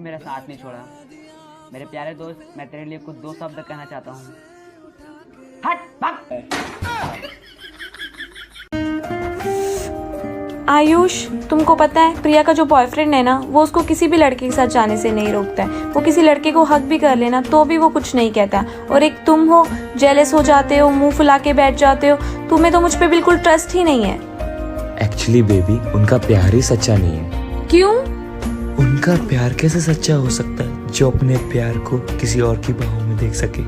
मेरा साथ नहीं छोड़ा। मेरे प्यारे दोस्त, मैं तेरे लिए कुछ दो शब्द कहना चाहता हूँ। हट भाग। आयुष, तुमको पता है प्रिया का जो बॉयफ्रेंड है ना, वो उसको किसी भी लड़के के साथ जाने से नहीं रोकता है। वो किसी लड़के को हक भी कर लेना तो भी वो कुछ नहीं कहता। और एक तुम हो, जेलस हो जाते हो, मुंह फुला के बैठ जाते हो। तुम्हें तो मुझ पे बिल्कुल ट्रस्ट ही नहीं है। एक्चुअली बेबी, उनका प्यार ही सच्चा नहीं है। क्यों? उनका प्यार कैसे सच्चा हो सकता है जो अपने प्यार को किसी और की बाहों में देख सके।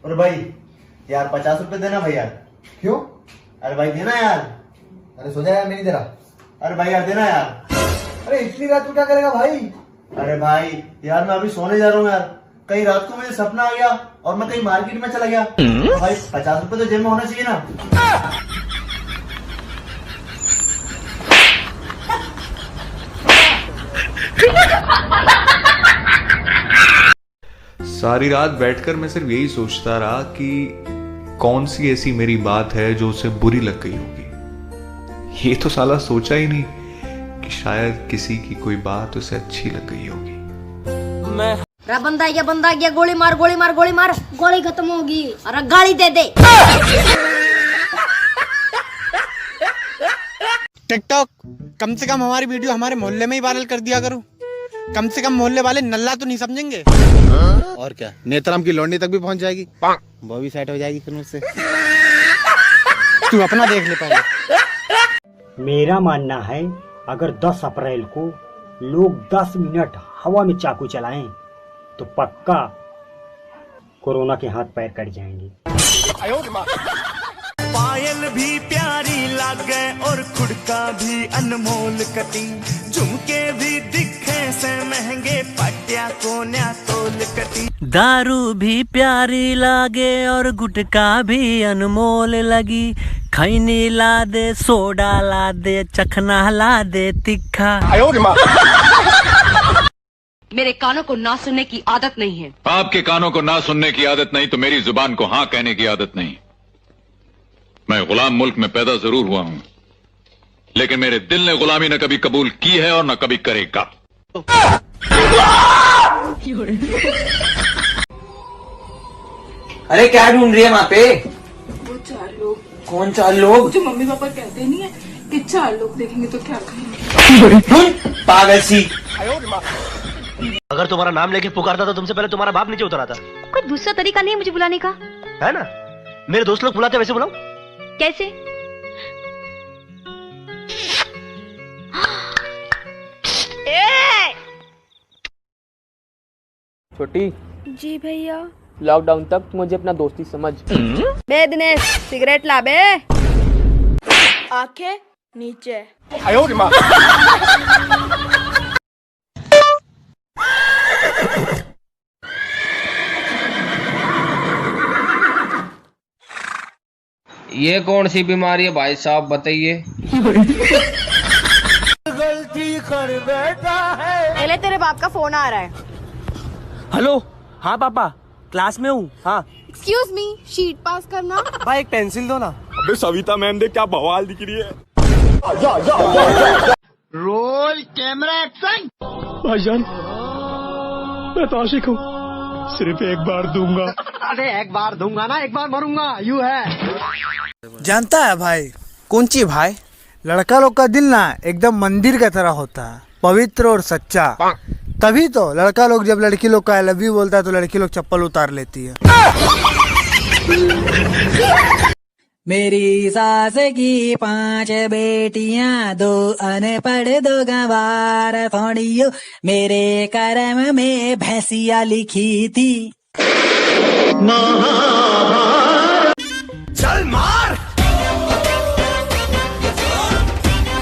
अरे भाई यार 50 रुपए देना भाई यार। क्यों? अरे भाई देना यार। अरे सो जा यार, मैं नहीं दे रहा। अरे भाई यार देना यार। अरे इतनी रात को क्या करेगा भाई? अरे भाई यार मैं अभी सोने जा रहा हूँ यार। कहीं रात को मुझे सपना आ गया और मैं कहीं मार्केट में चला गया तो भाई 50 रुपए तो जेब में होना चाहिए ना। सारी रात बैठकर मैं सिर्फ यही सोचता रहा कि कौन सी ऐसी मेरी बात है जो उसे बुरी लग गई होगी। ये तो साला सोचा ही नहीं कि शायद किसी की कोई बात उसे अच्छी लग गई होगी। बंदा आ गया, गोली मार गोली मार गोली मार, गोली खत्म होगी। अरे गाड़ी दे दे। टिकटॉक, कम से कम हमारी वीडियो हमारे मोहल्ले में ही वायरल कर दिया करो। कम से कम मोहल्ले वाले नल्ला तो नहीं समझेंगे। और क्या, नेत्राम की लौंडी तक भी पहुंच जाएगी, वो भी सेट हो जाएगी फिर मुझसे। तू अपना देख ले पहले। मेरा मानना है अगर 10 अप्रैल को लोग 10 मिनट हवा में चाकू चलाएं तो पक्का कोरोना के हाथ पैर कट जाएंगे। पायल भी प्यारी लागे और खुड़का भी अनमोल कटी, झुमके भी दिखे से महंगे, पटिया को न्या तोल कटी। दारू भी प्यारी लागे और गुटका भी अनमोल लगी, खैनी ला दे, सोडा ला दे, चखना ला दे तिखा। मेरे कानों को ना सुनने की आदत नहीं है। आपके कानों को ना सुनने की आदत नहीं तो मेरी जुबान को हाँ कहने की आदत नहीं। मैं गुलाम मुल्क में पैदा जरूर हुआ हूं, लेकिन मेरे दिल ने गुलामी न कभी कबूल की है और न कभी करेगा। अरे क्या ढूंढ रही है वहाँ पे? वो 4 लोग। कौन 4 लोग? जो मम्मी पापा कहते नहीं है कि 4 लोग देखेंगे तो क्या कहेंगे। पागल सी। अगर तुम्हारा नाम लेके पुकारता तो तुमसे पहले तुम्हारा बाप नीचे उतर आता। कोई दूसरा तरीका नहीं है मुझे बुलाने का? है ना, मेरे दोस्त लोग बुलाते वैसे बुलाओ। कैसे? छोटी जी भैया। लॉकडाउन तक मुझे अपना दोस्ती समझ। बे दिनेश, सिगरेट ला बे। आंखें नीचे। ये कौन सी बीमारी है भाई साहब, बताइए। गलती कर बैठा है। पहले तेरे बाप का फोन आ रहा है। हेलो, हाँ पापा, क्लास में हूँ। हाँ एक्सक्यूज मी, शीट पास करना। भाई एक पेंसिल दो ना। अबे सविता मैम देख क्या बवाल दिख रही है। Roll camera action. भाईजान, मैं तो आशिक हूँ, सिर्फ एक बार दूंगा। अरे एक बार दूंगा ना, एक बार मरूंगा, यू है। जानता है भाई, कौन ची भाई, लड़का लोग का दिल ना एकदम मंदिर का तरह होता है, पवित्र और सच्चा। तभी तो लड़का लोग जब लड़की लोग का आई लव यू बोलता है तो लड़की लोग चप्पल उतार लेती है। मेरी सास की 5 बेटियां, 2 अनपढ़ 2 गंवार, थोड़ियो मेरे कर्म में भैंसिया लिखी थी। चल मार।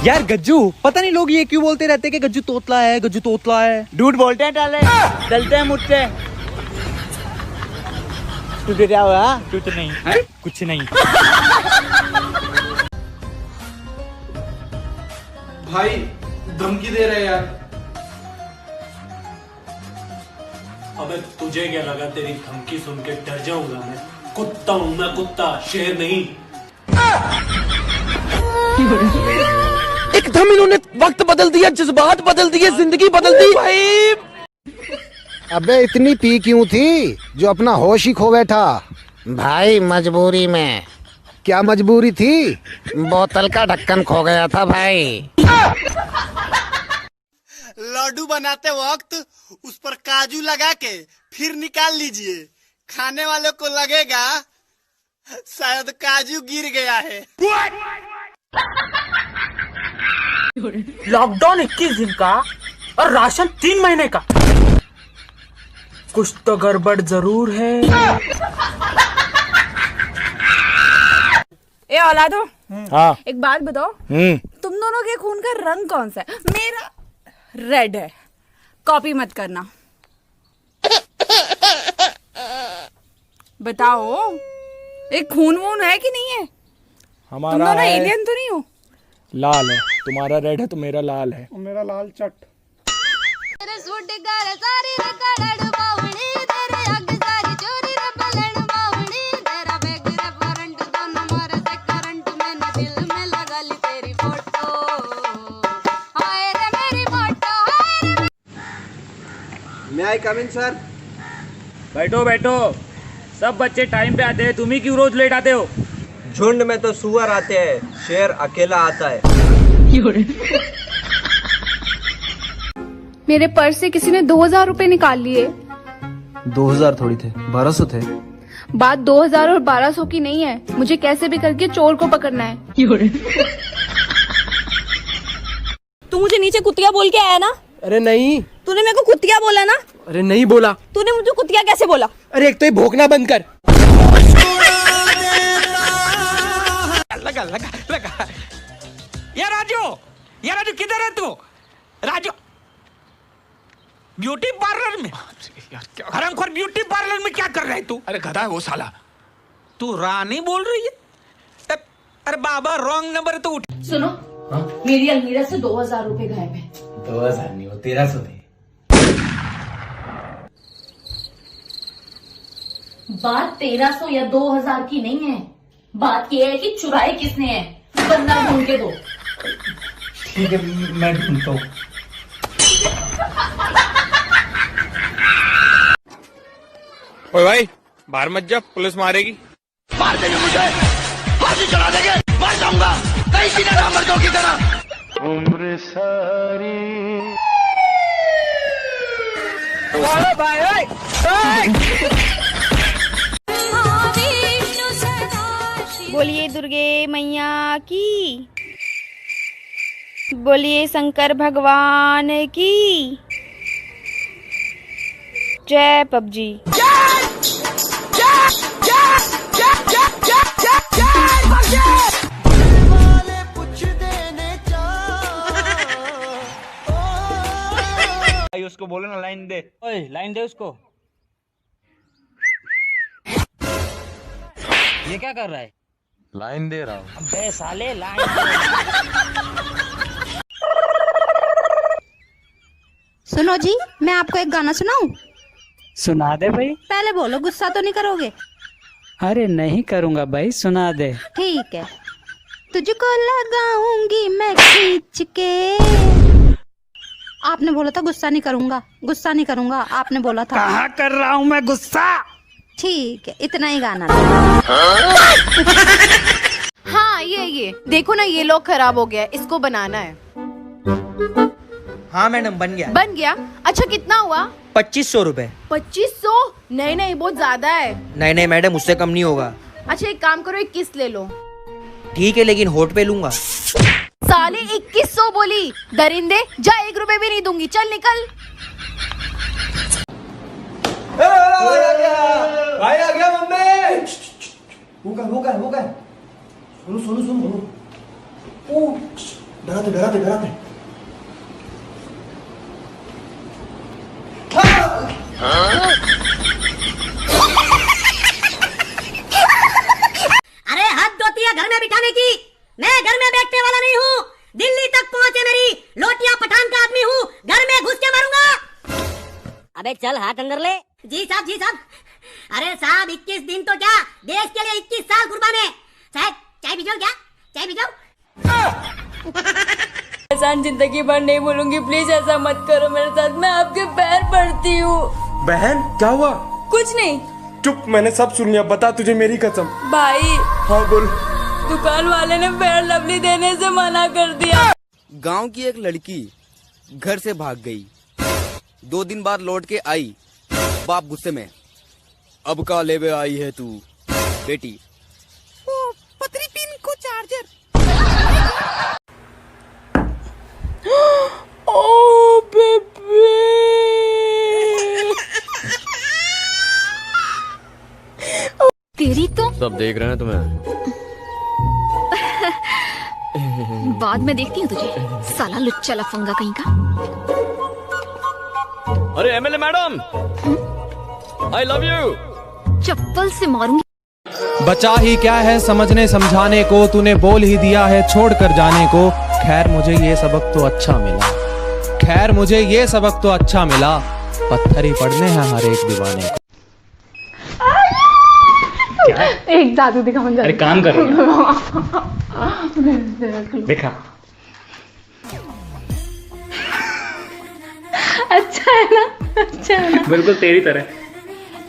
यार गज्जू, पता नहीं लोग ये क्यों बोलते रहते कि गज्जू तोतला है, गज्जू तोतला है। झूठ बोलते हैं, डाले डलते हैं मुझसे। तुझे क्या हुआ? कुछ नहीं है? कुछ नहीं। भाई धमकी दे रहे यार। अबे तुझे क्या लगा तेरी धमकी सुन के डर जाऊंगा मैं? कुत्ता हूं मैं, कुत्ता, शेर नहीं। एकदम इन्होंने वक्त बदल दिया, जज्बात बदल दिए, जिंदगी बदल दी भाई। अबे इतनी पी क्यों थी जो अपना होश ही खो बैठा? भाई मजबूरी में। क्या मजबूरी थी? बोतल का ढक्कन खो गया था भाई। लड्डू बनाते वक्त उस पर काजू लगा के फिर निकाल लीजिए, खाने वाले को लगेगा शायद काजू गिर गया है। लॉकडाउन 21 दिन का और राशन 3 महीने का, कुछ तो गड़बड़ जरूर है। ए औलादो, हाँ। एक बात बताओ, तुम दोनों के खून का रंग कौन सा है? मेरा रेड है, कॉपी मत करना। बताओ, एक खून वून है कि नहीं है? हमारा तुम दोनों है एलियन तो नहीं हो? लाल है, तुम्हारा रेड है तो मेरा लाल है। मेरा लाल चट। May I come in, sir? बैठो बैठो, सब बच्चे टाइम पे आते हैं, तुम ही क्यों रोज लेट आते हो? झुंड में तो सुअर आते हैं, शेर अकेला आता है। मेरे पर्स से किसी ने 2000 रुपए निकाल लिए। 2000 थोड़ी थे, 1200 थे। बात 2000 और 1200 की नहीं है, मुझे कैसे भी करके चोर को पकड़ना है। तू मुझे नीचे कुतिया बोल के आया ना? अरे नहीं। तूने मेरे को कुतिया बोला ना? अरे नहीं बोला। तूने मुझे कुतिया कैसे बोला? अरे एक तो ये भोंकना बंद कर। लगा लगा लगा। यार राजू किधर है तू? राजू ब्यूटी पार्लर में? हरामखोर, ब्यूटी पार्लर में क्या कर रहा है तू? अरे गधा है वो साला। तू रानी बोल रही है? अरे बाबा रॉन्ग नंबर है तो उठ। सुनो, मेरी अलमीरा से 2000 रुपए गायब है। 2000 नहीं, वो 1300 थे। बात 1300 या 2000 की नहीं है, बात यह है कि चुराए किसने है। बंदा ढूंढ के दो। ठीक है, मैं ढूंढता हूँ। ओए भाई, बाहर मत जा, पुलिस मारेगी। मार देंगे मुझे, फांसी चढ़ा देंगे, मर जाऊंगा कहीं सीधे ना मर्दों की तरह। उम्र सारी बोलिए दुर्गे मैया की, बोलिए शंकर भगवान की जय। पबजी उसको बोलो ना लाइन दे। ओए लाइन दे उसको। ये क्या कर रहा है? लाइन दे रहा हूँ। अबे साले लाइन सुनो जी, मैं आपको एक गाना सुनाऊं? सुना दे भाई। पहले बोलो, गुस्सा तो नहीं करोगे? अरे नहीं करूँगा भाई, सुना दे। ठीक है। तुझको लगाऊंगी मैं खींच के। आपने बोला था गुस्सा नहीं करूंगा, गुस्सा नहीं करूंगा, आपने बोला था। कहाँ कर रहा हूँ मैं गुस्सा? ठीक है, इतना ही गाना। हाँ ये देखो ना, ये लॉक खराब हो गया, इसको बनाना है। हाँ मैडम, बन गया। बन गया? अच्छा कितना हुआ? 2500 रुपए। 2500? नहीं बहुत ज्यादा है। नहीं मैडम, उससे कम नहीं होगा। अच्छा एक काम करो, 21 ले लो। ठीक है, लेकिन होठ पे लूंगा। साले 2100 बोली, दरिंदे जा, 1 रुपए भी नहीं दूंगी, चल निकल। भाई आ गया मम्मी। वो का सुनो। ओ डराते। अरे हद होती है घर में बिठाने की। मैं घर में बैठने वाला नहीं हूँ। दिल्ली तक पहुँचे मेरी लोटिया पठान का आदमी हूँ, घर में घुस के मारूंगा। अबे चल हाथ अंदर ले। जी साहब। अरे साहब 21 दिन तो क्या, देश के लिए 21 साल कुर्बान है। चाहे चाय पी जाओ क्या? चाय पी जाओ। एहसान जिंदगी भर नहीं भूलूंगी, प्लीज ऐसा मत करो मेरे साथ, मैं आपके पैर पड़ती हूँ। बहन क्या हुआ? कुछ नहीं। चुप, मैंने सब सुन लिया, बता तुझे मेरी कसम। भाई। हाँ बोल। दुकान वाले ने फेयर लवली देने से मना कर दिया। गांव की एक लड़की घर से भाग गई, 2 दिन बाद लौट के आई, बाप गुस्से में, अब का लेवे आई है तू बेटी? ओ, पतरी पिन को चार्जर। ओ बेबी। तेरी तो सब देख रहे हैं तुम्हें। बाद में देखती हूँ तुझे, साला लुच्चा लफंगा कहीं का। अरे MLA madam, I love you. चप्पल से मारूंगी। बचा ही क्या है समझने समझाने को, तूने बोल ही दिया है छोड़ कर जाने को। खैर मुझे ये सबक तो अच्छा मिला, खैर मुझे ये सबक तो अच्छा मिला, पत्थर ही पड़ने हैं हर एक दीवाने को। एक जादू दिखा मुझे। अरे काम करो देखा। अच्छा है ना? अच्छा है ना? बिल्कुल तेरी तरह।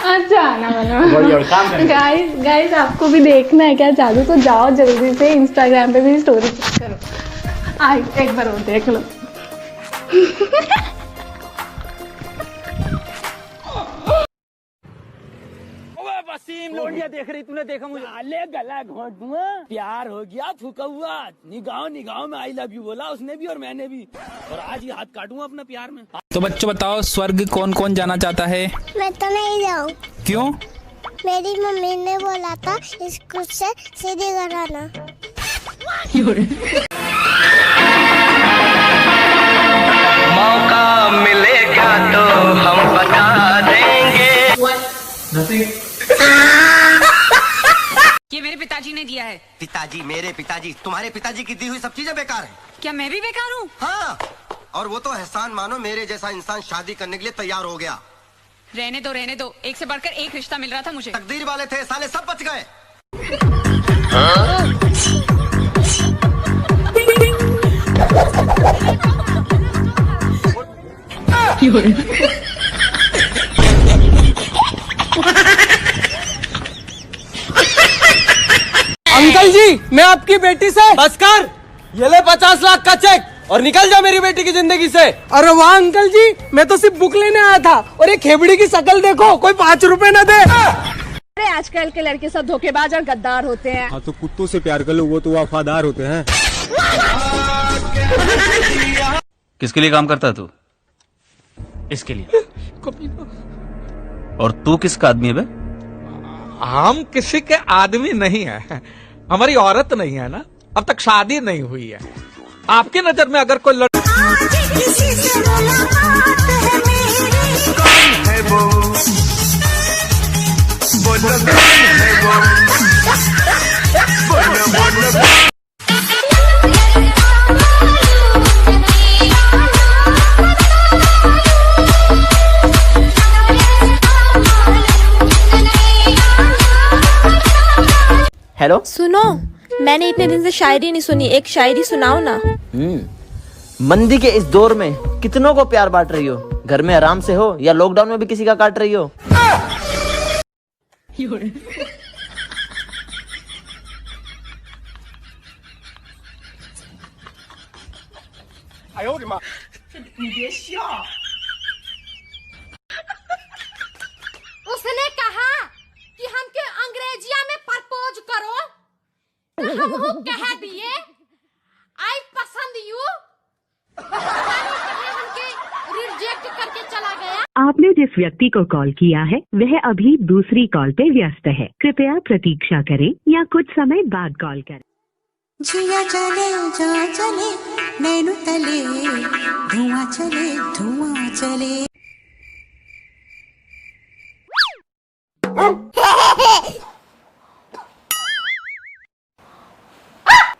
अच्छा है ना? बढ़िया, काम करना। गाइस आपको भी देखना है क्या जादू? तो जाओ जल्दी से इंस्टाग्राम पे भी स्टोरी करो। एक बार और देख लो। वसीम लोडिया देख रही, तूने देखा मुझे? आले गला घोट दूंगा। प्यार हो गया फूका हुआ, निगाहों में आई लव यू बोला उसने भी और मैंने भी, और आज ही हाथ काटूंगा अपना प्यार में। तो बच्चों बताओ, स्वर्ग कौन कौन जाना चाहता है? मैं तो नहीं जाऊँ। क्यों? मेरी मम्मी ने बोला था स्कूल से सीधी घर आना। मौका मिलेगा तो हम बता देंगे। ये मेरे पिताजी ने दिया है। पिताजी, मेरे पिताजी, तुम्हारे पिताजी की दी हुई सब चीजें बेकार है। क्या मैं भी बेकार हूँ? हाँ, और वो तो एहसान मानो मेरे जैसा इंसान शादी करने के लिए तैयार हो गया। रहने दो, एक से बढ़कर एक रिश्ता मिल रहा था मुझे। तकदीर वाले थे साले, सब बच गए। अंकल जी, मैं आपकी बेटी से बस कर, ये ले 50 लाख का चेक और निकल जा मेरी बेटी की जिंदगी से। अरे वाह अंकल जी, मैं तो सिर्फ बुक लेने आया था, और एक खेबड़ी की शक्ल देखो, कोई 5 रुपए न दे। अरे आजकल के लड़के सब धोखेबाज और गद्दार होते हैं। हाँ तो कुत्तों से प्यार कर लो, वो तो वफादार होते हैं। किसके लिए काम करता है तू? इसके लिए। और तू किसका आदमी है बे? हम किसी के आदमी नहीं है, हमारी औरत नहीं है ना, अब तक शादी नहीं हुई है। आपकी नजर में अगर कोई हेलो, सुनो, मैंने इतने दिन से शायरी नहीं सुनी, एक शायरी सुनाओ ना। मंदी के इस दौर में कितनों को प्यार बांट रही हो? घर में आराम से हो या लॉकडाउन में भी किसी का काट रही हो? उसने कहा कि हमके अंग्रेजिया में प्रपोज करो, तो हम वो कह दिए आई पसंद यू, हमके रिजेक्ट करके चला गया। आपने जिस व्यक्ति को कॉल किया है वह अभी दूसरी कॉल पे व्यस्त है, कृपया प्रतीक्षा करें या कुछ समय बाद कॉल करें। जिया चले जा चले नैनु तले, धुआं चले।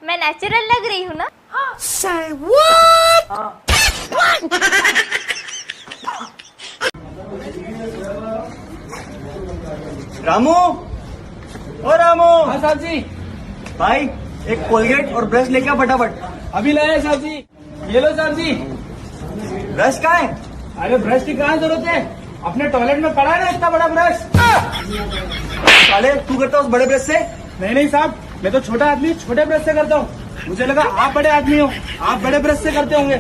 मैं नेचुरल लग रही हूँ ना? Say what? रामू, ओ रामू। हाँ साहब जी। भाई एक कोलगेट और ब्रश लेके आओ फटाफट। अभी लाया साहब जी। ये लो साहब जी। ब्रश कहाँ है? अरे ब्रश की कहाँ जरूरत है, अपने टॉयलेट में पड़ा है ना इतना बड़ा ब्रश। साले तू करता उस बड़े ब्रश से? नहीं साहब, मैं तो छोटा आदमी छोटे ब्रश से करता हूँ। मुझे लगा आप बड़े आदमी हो, आप बड़े ब्रश से करते होंगे।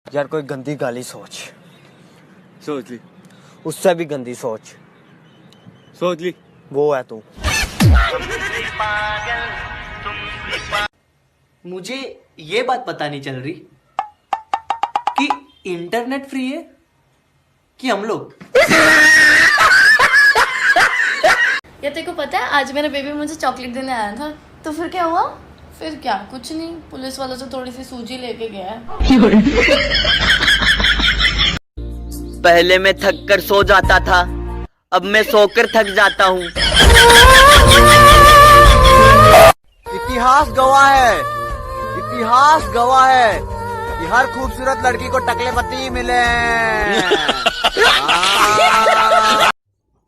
यार कोई गंदी गाली सोच ली, उससे भी गंदी सोच ली, वो है तू। मुझे ये बात पता नहीं चल रही कि इंटरनेट फ्री है कि हम लोग। या तेरे को पता है आज मेरा बेबी मुझे चॉकलेट देने आया था, तो फिर क्या हुआ? फिर क्या, कुछ नहीं, पुलिस वालों से थोड़ी सी सूजी लेके गया है। पहले मैं थक कर सो जाता था, अब मैं सोकर थक जाता हूँ। इतिहास गवाह है कि हर खूबसूरत लड़की को टकले पति मिले।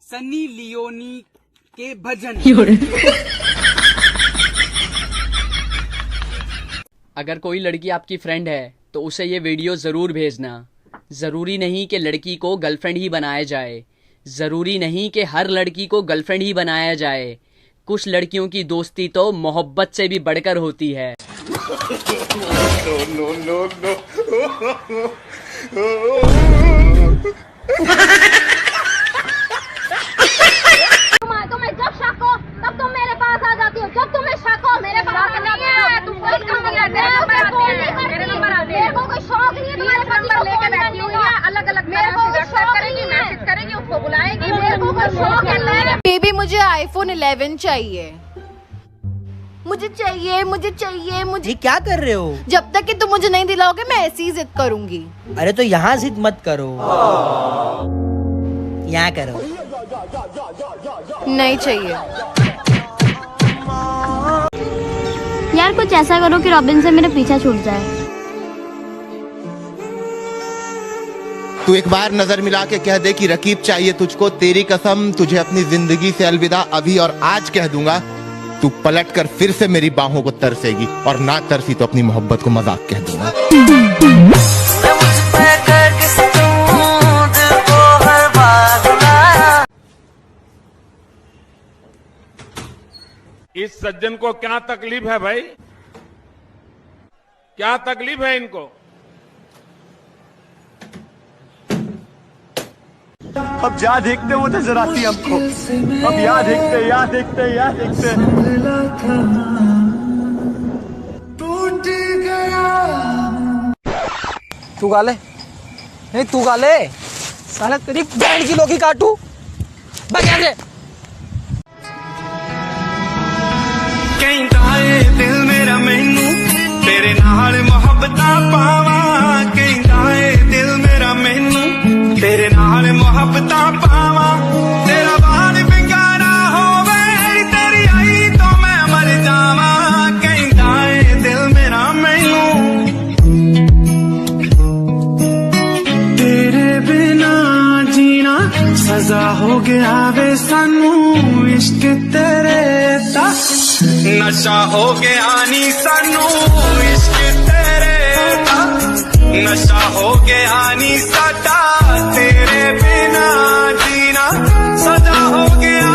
सन्नी लियोनी के भजन। अगर कोई लड़की आपकी फ्रेंड है तो उसे ये वीडियो ज़रूर भेजना। ज़रूरी नहीं कि लड़की को गर्लफ्रेंड ही बनाया जाए, ज़रूरी नहीं कि हर लड़की को गर्लफ्रेंड ही बनाया जाए। कुछ लड़कियों की दोस्ती तो मोहब्बत से भी बढ़कर होती है। तुम्हें जब शक हो तब तुम मेरे पास आ जाती हो, जब तुम्हें शक हो मेरे पास नहीं है। तुम कोई काम नहीं करते, मेरे नंबर आते हैं। मेरे को कोई शौक नहीं है तुम्हारे नंबर लेके बैठी हुई है, अलग-अलग मेरे को व्हाट्सएप करेगी, मैसेज करेगी, उसको बुलाएगी। मेरे को कोई शौक है। बेबी मुझे आईफोन 11 चाहिए, मुझे जी क्या कर रहे हो? जब तक कि तुम मुझे नहीं दिलाओगे मैं ऐसी ही जिद करूंगी। अरे तो यहाँ जिद मत करो, यहाँ करो। नहीं चाहिए यार, कुछ ऐसा करो कि रॉबिन से मेरा पीछा छूट जाए। तू एक बार नजर मिला के कह दे कि रकीब चाहिए तुझको, तेरी कसम तुझे अपनी जिंदगी से अलविदा अभी और आज कह दूंगा। तू पलट कर फिर से मेरी बाहों को तरसेगी, और ना तरसी तो अपनी मोहब्बत को मजाक कह दूंगा। इस सज्जन को क्या तकलीफ है भाई? क्या तकलीफ है इनको? अब या देखते वो नजर आती हमको, अब या देखते। टूट गया। तू गा ले, नहीं तू गा ले, साला तेरी बैंड की लोगी काटू। बजा दे। कहता है दिल मेरा मैनू तेरे नाल मोहब्बतां पावा, कहता है दिल मेरा मैनू तेरे नाल मोहब्बतां पावा। तेरा बाल बिंगारा होवे तेरी आई तो मैं मर जावा, कहता है दिल मेरा मैनू तेरे बिना जीना सजा हो गया वे सानू, इश्क तेरे दा नशा हो गया नी सानू, इश्क तेरे दा नशा हो गया नी साडा, तेरे बिना जीना सजा हो गया।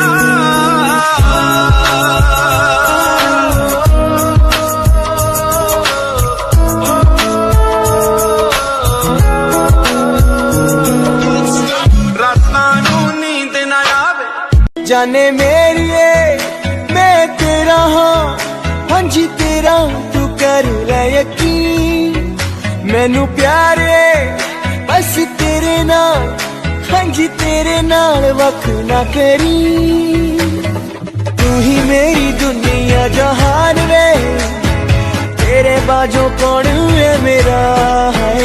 रातां नू नींद ना आवे जाने मेरिए मैं तेरा हाँ, हाँ जी तेरा तू कर ले यकीन। मैनू प्यारे बस तेरे नाल, हाँ जी तेरे नाल वख ना करी। तू ही मेरी दुनिया जहान वे, तेरे बाजों कौन है मेरा है।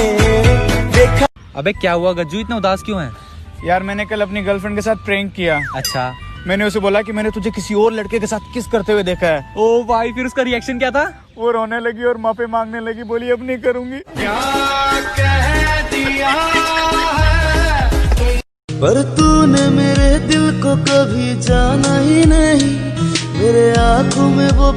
देखा अबे क्या हुआ गज्जू, इतना उदास क्यों है? यार मैंने कल अपनी गर्लफ्रेंड के साथ प्रैंक किया। अच्छा, मैंने उसे बोला कि मैंने तुझे किसी और लड़के के साथ किस करते हुए देखा है। ओ भाई, फिर उसका रिएक्शन क्या था? वो रोने लगी और माफी मांगने लगी, बोली अब नहीं करूंगी। क्या कह दिया है पर तूने मेरे दिल को कभी जाना ही नहीं, मेरे आंखों में वो